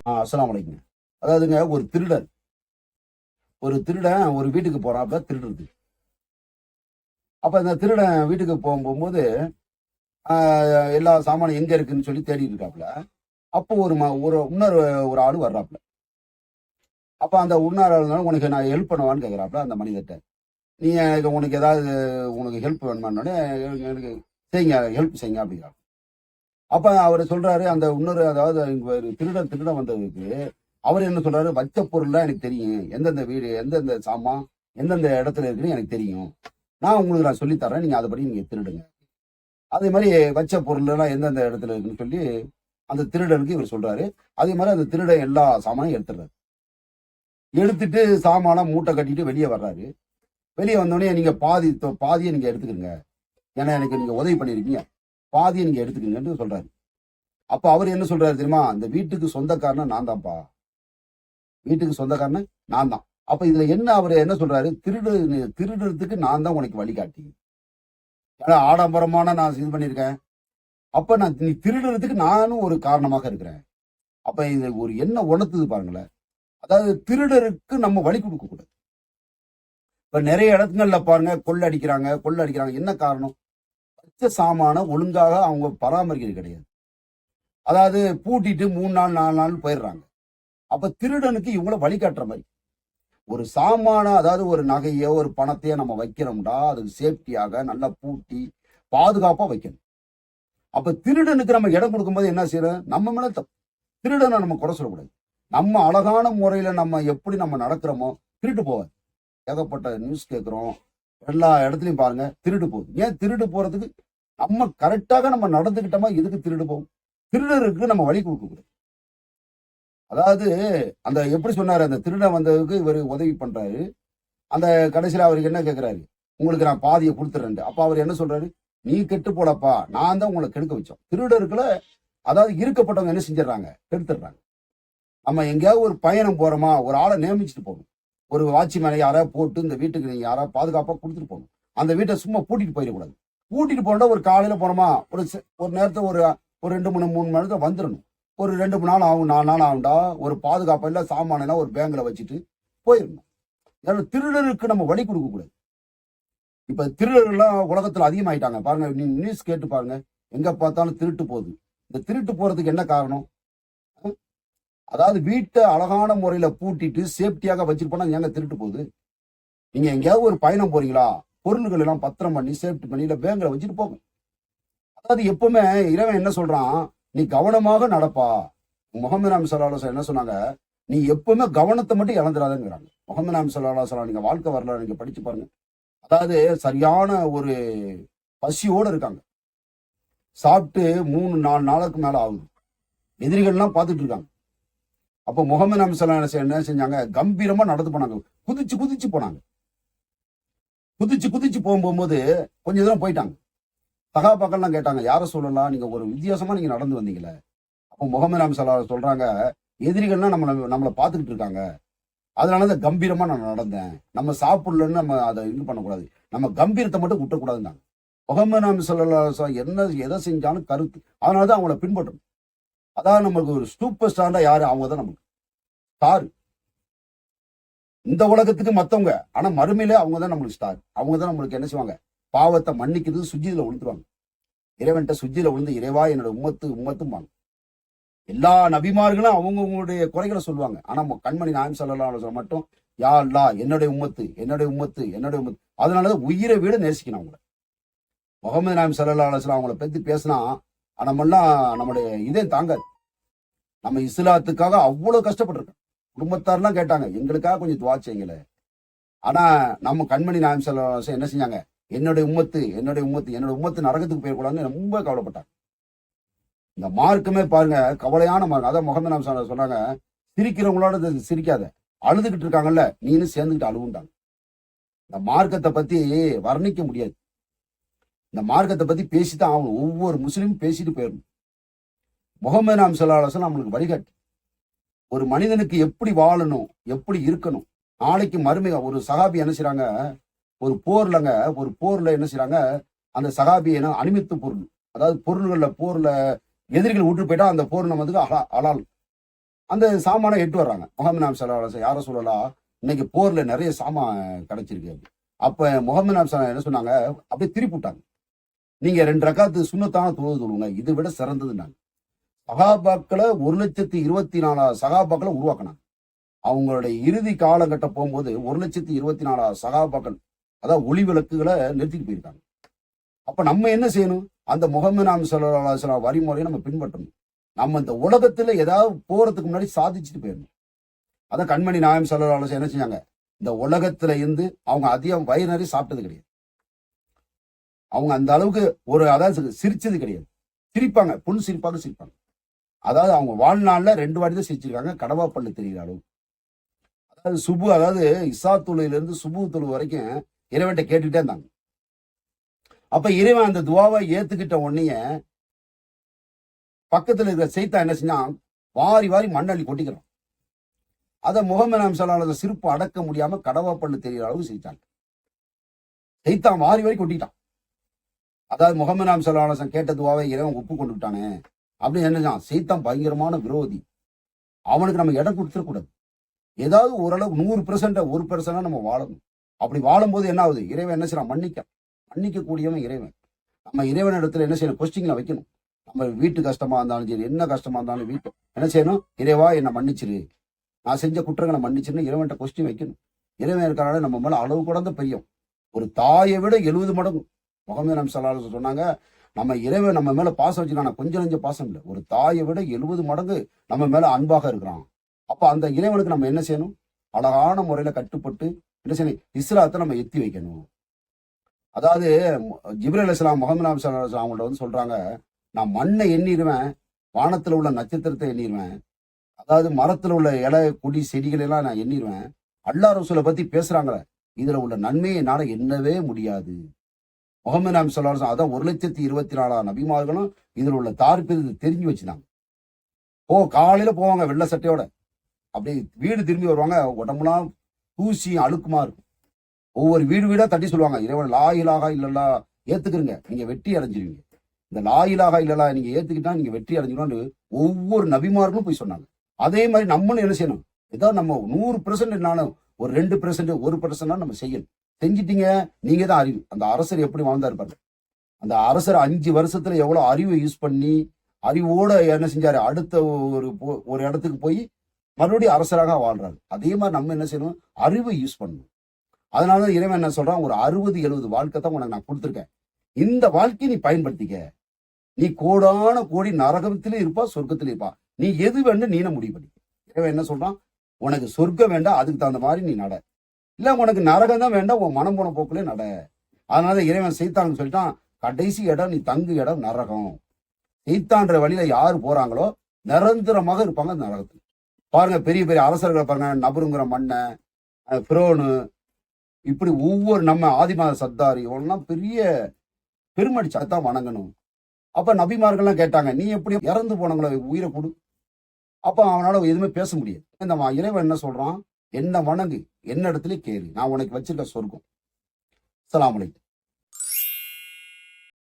அஸ்ஸலாமு அலைக்கும். அதாவதுங்க ஒரு திருடன் ஒரு வீட்டுக்கு போறாப்ல திருடுறது. அப்ப அந்த திருடன் வீட்டுக்கு போகும்போது எல்லா சாமானும் எங்க இருக்குன்னு சொல்லி தேடிட்டு இருக்காப்ல. அப்போ இன்னொரு ஒரு ஆளு வர்றாப்ல. அப்ப அந்த இன்னொரு ஆளு உனக்கு நான் ஹெல்ப் பண்ணவான்னு கேட்கிறாப்ல அந்த மனிதர்கிட்ட. நீ உனக்கு ஏதாவது உனக்கு ஹெல்ப் வேணுமானோடனே எனக்கு செய்யுங்க ஹெல்ப் செய்யுங்க அப்படிங்கிறார். அப்ப அவர் சொல்றாரு அந்த இன்னொரு அதாவது இங்க ஒரு திருடன் வந்ததுக்கு அவர் என்ன சொல்றாரு, வச்ச பொருள்லாம் எனக்கு தெரியும், எந்தெந்த வீடு எந்தெந்த சாமான் எந்தெந்த இடத்துல இருக்குன்னு எனக்கு தெரியும், நான் சொல்லித் தர்றேன், நீங்க அதைப்படி நீங்க திருடுங்க. அதே மாதிரி வச்ச பொருள் எல்லாம் எந்தெந்த இடத்துல இருக்குன்னு சொல்லி அந்த திருடனுக்கு இவர் சொல்றாரு. அதே மாதிரி அந்த திருடன் எல்லா சாமானையும் எடுத்துடுறாரு. எடுத்துட்டு சாமானா மூட்டை கட்டிட்டு வெளியே வர்றாரு. வெளியே வந்தோடனே நீங்க பாதியை நீங்க எடுத்துக்கோங்க, ஏன்னா எனக்கு நீங்க உதவி பண்ணிருக்கீங்க, பாதியை நீங்க எடுத்துக்கங்கன்னு சொல்றாரு. அப்ப அவர் என்ன சொல்றாரு தெரியுமா, அந்த வீட்டுக்கு சொந்தக்காரன நான் தான்ப்பா, வீட்டுக்கு சொந்தக்காரன நான் தான். அப்ப இதுல என்ன அவர் என்ன சொல்றாரு, திருடுறதுக்கு நான் தான் உனக்கு வழிகாட்டி, ஏன்னா ஆடம்பரமான நான் இது பண்ணியிருக்கேன். அப்ப நீ திருடுறதுக்கு நானும் ஒரு காரணமாக இருக்கிறேன். அப்ப இது ஒரு என்ன உணர்த்துது பாருங்களேன். அதாவது திருடருக்கு நம்ம வழி கொடுக்க கூடாது. இப்ப நிறைய இடங்கள்ல பாருங்க கொள்ளை அடிக்கிறாங்க. என்ன காரணம், வச்ச சாமான ஒழுங்காக அவங்க பராமரிக்கிறது கிடையாது. அதாவது பூட்டிட்டு 3 நாள் 4 நாள் போயிடுறாங்க. அப்ப திருடனுக்கு இவங்கள வழிகாட்டுற மாதிரி ஒரு சாமான, அதாவது ஒரு நகையோ ஒரு பணத்தையோ நம்ம வைக்கிறோம்டா அதுக்கு சேஃப்டியாக நல்லா பூட்டி பாதுகாப்பா வைக்கணும். அப்ப திருடனுக்கு நம்ம இடம் கொடுக்கும்போது என்ன செய்யறோம், நம்ம மேல தப்பு. திருடனை நம்ம குறை சொல்லக்கூடாது. நம்ம அழகான முறையில நம்ம எப்படி நம்ம நடக்கிறோமோ திருட்டு போவாது. ஏகப்பட்ட நியூஸ் கேட்கிறோம், எல்லா இடத்துலயும் பாருங்க திருடு போகுது. ஏன் திருடு போறதுக்கு நம்ம கரெக்டாக நம்ம நடந்துகிட்டோமா, எதுக்கு திருடு போகும்? திருடருக்கு நம்ம வழி கொடுக்க கூடாது. அதாவது அந்த எப்படி சொன்னாரு, அந்த திருடன் வந்ததுக்கு இவர் உதவி பண்றாரு. அந்த கடைசியில அவருக்கு என்ன கேட்கிறாரு, உங்களுக்கு நான் பாதியை கொடுத்துறேன். அப்ப அவர் என்ன சொல்றாரு, நீ கெட்டு போலப்பா, நான் தான் உங்களை கெடுக்க வச்சோம். திருடருக்குள்ள அதாவது இருக்கப்பட்டவங்க என்ன செஞ்சிடறாங்க, கெடுத்துடுறாங்க. நம்ம எங்கேயாவது ஒரு பயணம் போறோமா, ஒரு ஆளை நியமிச்சுட்டு போகணும். ஒரு வாட்ச்மேனை யாராவது போட்டு இந்த வீட்டுக்கு நீங்க யாராவது பாதுகாப்பா கொடுத்துட்டு போகணும். அந்த வீட்டை சும்மா பூட்டிட்டு போயிடக்கூடாது. பூட்டிட்டு போனா ஒரு காலையில போனோமா, ஒரு நேரத்தை ஒரு 2 மணி 3 மணி நேரத்தை வந்துடணும். ஒரு 2 மணி நாள் ஆகும், 4 நாள் ஆகும்டா, ஒரு பாதுகாப்பா இல்ல சாமானெல்லாம் ஒரு பேங்க்ல வச்சுட்டு போயிடணும். ஏன்னா திருடருக்கு நம்ம வழி கொடுக்க கூடாது. இப்ப திருடர்கள்லாம் உலகத்துல அதிகமாயிட்டாங்க பாருங்க. நியூஸ் கேட்டு பாருங்க, எங்க பார்த்தாலும் திருட்டு போகுது. இந்த திருட்டு போறதுக்கு என்ன காரணம், அதாவது வீட்டை அழகான முறையில பூட்டிட்டு சேஃப்டியாக வச்சுட்டு போனா ஏங்க திருட்டு போகுது? நீங்க எங்கேயாவது ஒரு பயணம் போறீங்களா, பொருள்கள் எல்லாம் பத்திரம் பண்ணி சேஃப்டி பண்ணி இல்ல பேங்க்ல வச்சுட்டு போகும். அதாவது எப்பவுமே இறைவன் என்ன சொல்றான், நீ கவனமாக நடப்பா. முகமது நபி ஸல்லல்லாஹு அலைஹி வஸல்லம் என்ன சொன்னாங்க, நீ எப்பவுமே கவனத்தை மட்டும் இழந்துடாதேங்கிறாங்க. முகமது நபி ஸல்லல்லாஹு அலைஹி வஸல்லம் நீங்க வாழ்க்கை வரலாறு நீங்க படிச்சு பாருங்க. அதாவது சரியான ஒரு பசியோட இருக்காங்க, சாப்பிட்டு 3 4 நாளுக்கு மேல ஆகுது, எதிரிகள்லாம் பார்த்துட்டு இருக்காங்க. அப்போ முகமது நபி ஸல்லல்லாஹு அலைஹி வஸல்லம் என்ன செஞ்சாங்க, கம்பீரமா நடந்து போனாங்க, குதிச்சு போனாங்க. குதிச்சு போகும்போது கொஞ்ச தூரம் போயிட்டாங்க. சகாபாக்கள்லாம் கேட்டாங்க, யார சொல்லலாம், நீங்க ஒரு வித்தியாசமா நீங்க நடந்து வந்தீங்களே. அப்போ முகமது நபி ஸல்லல்லாஹு அலைஹி வஸல்லம் சொல்றாங்க, எதிரிகள்லாம் நம்மளை பார்த்துக்கிட்டு இருக்காங்க, அதனாலதான் கம்பீரமா நான் நடந்தேன். நம்ம சாப்பிடலன்னு நம்ம அதை இது பண்ணக்கூடாது, நம்ம கம்பீரத்தை மட்டும் விட்டக்கூடாதுன்னாங்க. முகமது நபி ஸல்லல்லாஹு அலைஹி வஸல்லம் என்ன எதை செஞ்சாலும் கருத்து, அதனாலதான் அவங்கள பின்பற்றணும். அதாவது நம்மளுக்கு ஒரு சூப்பர் ஸ்டார்டா யாரு, அவங்க தான் நமக்கு ஸ்டார். இந்த உலகத்துக்கு மத்தவங்க, ஆனா மறுமையில அவங்க தான் நம்மளுக்கு ஸ்டார். அவங்க தான் நம்மளுக்கு என்ன செய்வாங்க, பாவத்தை மன்னிக்கிறது, சுஜியில விழுந்துருவாங்க. இறைவன்ட்ட சுஜியில விழுந்து, இறைவா என்னோட உம்மத்தும்பாங்க. எல்லா நபிமார்களும் அவங்களுடைய குறைகளை சொல்லுவாங்க. ஆனா கண்மணி நாயகம் ஸல்லல்லாஹு அலைஹி வஸல்லம் மட்டும் யா அல்லாஹ் என்னுடைய உம்மத்து. அதனாலதான் உயிரை விட நேசிக்கணும் அவங்கள. முகமது நாயகம் ஸல்லல்லாஹு அலைஹி வஸல்லம் அவங்கள பத்தி பேசினா நம்மெல்லாம் நம்முடைய இதே தாங்காது. நம்ம இஸ்லாத்துக்காக அவ்வளவு கஷ்டப்பட்டிருக்கோம். குடும்பத்தாரெல்லாம் கேட்டாங்க, எங்களுக்காக கொஞ்சம் துவா செய்யுங்களே. ஆனா நம்ம கண்மணி நாயகம் ஸல்லல்லாஹு அலைஹி வஸல்லம் என்ன செஞ்சாங்க, என்னுடைய உம்மத்து நரகத்துக்கு போயிடக்கூடாதுன்னு ரொம்ப கவலைப்பட்டாங்க. இந்த மார்க்கமே பாருங்க கவலையான மார்க்கம். அதான் முகமது நபி ஸல்லல்லாஹு அலைஹி வஸல்லம் சொன்னாங்க, சிரிக்கிறவங்களோட சிரிக்காத, அழுதுகிட்டு இருக்காங்கல்ல நீனு சேர்ந்துக்கிட்டு அழுவுண்டாங்க. இந்த மார்க்கத்தை பத்தி வர்ணிக்க முடியாது. இந்த மார்க்கத்தை பத்தி பேசித்தான் ஆகணும். ஒவ்வொரு முஸ்லீமும் பேசிட்டு போயிடணும். முகமது நபி ஸல்லல்லாஹு அலைஹி வஸல்லம் நம்மளுக்கு வழிகாட்டு. ஒரு மனிதனுக்கு எப்படி வாழணும், எப்படி இருக்கணும். நாளைக்கு மறுமை ஒரு சகாபி என்ன செய்றாங்க, ஒரு போர்ல என்ன செய்றாங்க, அந்த சகாபியை அனிமித்து பொருள், அதாவது போர்ல எதிரிகள் விட்டு போயிட்டா அந்த போர் நமக்கு அலால். அந்த சாமானை எட்டு வர்றாங்க. முகமது நபி ஸல்லல்லாஹு அலைஹி வஸல்லம், யார சொல்லலாம், இன்னைக்கு போர்ல நிறைய சாமான் கிடைச்சிருக்கு. அப்ப முகமது நபி ஸல்லல்லாஹு என்ன சொன்னாங்க, அப்படியே திருப்பி விட்டாங்க. நீங்க 2 ரக்காத்து சுன்னத்தான தொழுது தொழுவுங்க, இதை விட சிறந்ததுன்னாங்க. சகாபாக்களை 1,24,000 சகாபாக்களை உருவாக்கினாங்க. அவங்களுடைய இறுதி காலகட்டம் போகும்போது 1,24,000 சகாபாக்கள், அதாவது ஒளி விளக்குகளை நிறுத்திட்டு போயிருக்காங்க. அப்ப நம்ம என்ன செய்யணும்? அந்த முகமது நபி ஸல்லல்லாஹு அலைஹி வஸல்லம் வழிமுறையை நம்ம பின்பற்றணும். நம்ம இந்த உலகத்துல ஏதாவது போறதுக்கு முன்னாடி சாதிச்சுட்டு போயிடணும். அதான் கண்மணி நாயகம் ஸல்லல்லாஹு அலைஹி வஸல்லம் என்ன செஞ்சாங்க, இந்த உலகத்துல இருந்து அவங்க அதிகம் வயிறு நிறைய சாப்பிட்டது கிடையாது. அவங்க அந்த அளவுக்கு அதாவது சிரிச்சது கிடையாது. சிரிப்பாங்க, புன் சிரிப்பாங்க சிரிப்பாங்க. அதாவது அவங்க வாழ்நாள்ல 2 வாட்டி தான் சிரிச்சிருக்காங்க, கடவா பல்லு தெரிகிற அளவு. அதாவது இசா தொழுகையில இருந்து சுபு தொழு வரைக்கும் இறைவன்ட்ட கேட்டுக்கிட்டே இருந்தாங்க. அப்ப இறைவன் அந்த துவாவை ஏத்துக்கிட்ட உடனே பக்கத்துல இருக்கிற சைத்தான் என்ன செஞ்சான், வாரி வாரி மண்ணள்ளி கொட்டிக்கிறான். அத முகமது நபி ஸல்லல்லாஹு அலைஹி வஸல்லம் சிரிப்பு அடக்க முடியாம கடவா பல்லு தெரிகிற அளவு சிரிச்சாங்க. சைத்தான் வாரி வாரி கொட்டிட்டான். அதாவது முகமது நபி ஸல்லல்லாஹு அலைஹி வஸல்லம் கேட்ட துவாவை இறைவன் ஒப்பு கொண்டு விட்டானே அப்படின்னு என்ன, சைத்தான் பயங்கரமான விரோதி. அவனுக்கு நம்ம இடம் கொடுத்துடக்கூடாது. ஏதாவது ஓரளவு 100% 1% நம்ம வாழணும். அப்படி வாழும்போது என்ன ஆகுது, இறைவன் என்ன செய்யறான், மன்னிக்க கூடியவன் இறைவன். நம்ம இறைவன் இடத்துல என்ன செய்யணும், கொஸ்டின்ல வைக்கணும். நம்ம வீட்டு கஷ்டமா இருந்தாலும் சரி, என்ன கஷ்டமா இருந்தாலும் வீட்டு என்ன செய்யணும், இறைவா என்னை மன்னிச்சிரு, நான் செஞ்ச குற்றங்களை மன்னிச்சிருன்னு இறைவன்ட்ட கொஸ்டின் வைக்கணும். இறைவன் இருக்கிறனால நம்ம மேல அளவு கடந்த பெரியும். ஒரு தாயை விட 70 மடங்கு. முகமது நபி ஸல்லல்லாஹு அலைஹி வஸல்லம் சொன்னாங்க, நம்ம இறைவன் நம்ம மேல பாசம் வச்சுக்கான கொஞ்சம் நெஞ்ச பாசம் இல்லை, ஒரு தாயை விட 70 மடங்கு நம்ம மேல அன்பாக இருக்கிறான். அப்ப அந்த இறைவனுக்கு நம்ம என்ன செய்யணும், அழகான முறையில கட்டுப்பட்டு என்ன செய்யணும், இஸ்லாத்தை நம்ம எத்தி வைக்கணும். அதாவது ஜிப்ரீல் அலைஹிஸ்ஸலாம் முகமது நபி ஸல்லல்லாஹு அலைஹி வஸல்லம் அவங்கள்ட்ட வந்து சொல்றாங்க, நான் மண்ணை எண்ணிடுவேன், வானத்துல உள்ள நட்சத்திரத்தை எண்ணிடுவேன், அதாவது மரத்துல உள்ள இலை கொடி செடிகள் எல்லாம் நான் எண்ணிடுவேன். அல்லாஹ் ரசூலை பத்தி பேசுறாங்களே, இதுல உள்ள நன்மையை என்னால எண்ணவே முடியாது. முகமது நபி ஸல்லல்லாஹு அலைஹி வஸல்லம் அதான் 1,24,000 நபிமார்களும் இதுல உள்ள தார்பீது தெரிஞ்சு வச்சுதாங்க. காலையில போவாங்க வெள்ளை சட்டையோட, அப்படியே வீடு திரும்பி வருவாங்க, உடம்புலாம் தூசி அழுக்குமா இருக்கும். ஒவ்வொரு வீடு வீடா தட்டி சொல்லுவாங்க, இறைவன் லா இலாஹா இல்லல்லா ஏத்துக்கிறீங்க, நீங்க வெற்றி அடைஞ்சிருவீங்க. இந்த லா இலாஹா இல்லல்லா நீங்க ஏத்துக்கிட்டா நீங்க வெற்றி அடைஞ்சிருவான்னு ஒவ்வொரு நபிமார்களும் போய் சொன்னாங்க. அதே மாதிரி நம்மளும் என்ன செய்யணும், ஏதாவது நம்ம 100% ஒரு 2% 1% நம்ம செய்யணும். செஞ்சிட்டீங்க, நீங்க தான் அறிவு. அந்த அரசர் எப்படி வாழ்ந்தா இருப்பாரு, அந்த அரசர் 5 வருஷத்துல எவ்வளவு அறிவை யூஸ் பண்ணி அறிவோட என்ன செஞ்சாரு, அடுத்த ஒரு இடத்துக்கு போய் மறுபடியும் அரசராக வாழ்றாரு. அதே மாதிரி நம்ம என்ன செய்யணும், அறிவை யூஸ் பண்ணணும். அதனால இறைவன் என்ன சொல்றான், ஒரு 60-70 வாழ்க்கை தான் உனக்கு நான் கொடுத்துருக்கேன், இந்த வாழ்க்கையை நீ பயன்படுத்திக்க. நீ கோடான கோடி நரகத்திலே இருப்பா, சொர்க்கத்திலே இருப்பா, நீ எது வேணும் நீன முடிவு பண்ணி. இறைவன் என்ன சொல்றான், உனக்கு சொர்க்கம் வேண்டாம், அதுக்கு தகுந்த மாதிரி நீ நட, இல்ல உனக்கு நரகம் தான் வேண்டாம், உன் மனம் போன போக்குலே நட. அதனால இறைவன் சைத்தான்னு சொல்லிட்டான், கடைசி இடம் நீ தங்கு இடம் நரகம். சைத்தான்ற வழியில யாரு போறாங்களோ நிரந்தரமாக இருப்பாங்க அந்த நரகத்தில். பாருங்க, பெரிய பெரிய அரசர்களை பாருங்க, நபருங்கிற மண்ணை, பிரோனு, இப்படி ஒவ்வொரு நம்ம ஆதிமாத சத்தாரி இவெல்லாம் பெரிய பெருமடிச்சு அதான் வணங்கணும். அப்ப நபிமார்கள்லாம் கேட்டாங்க, நீ எப்படி இறந்து போனவங்கள உயிரை கொடு. அப்ப அவனால எதுவுமே பேச முடியாது. இந்த இறைவன் என்ன சொல்றான், என்ன வணங்கு, என்ன இடத்துல கேளு, நான் உனக்கு வச்சிருக்க சொர்க்கம். அஸ்ஸலாமு அலைக்கும்.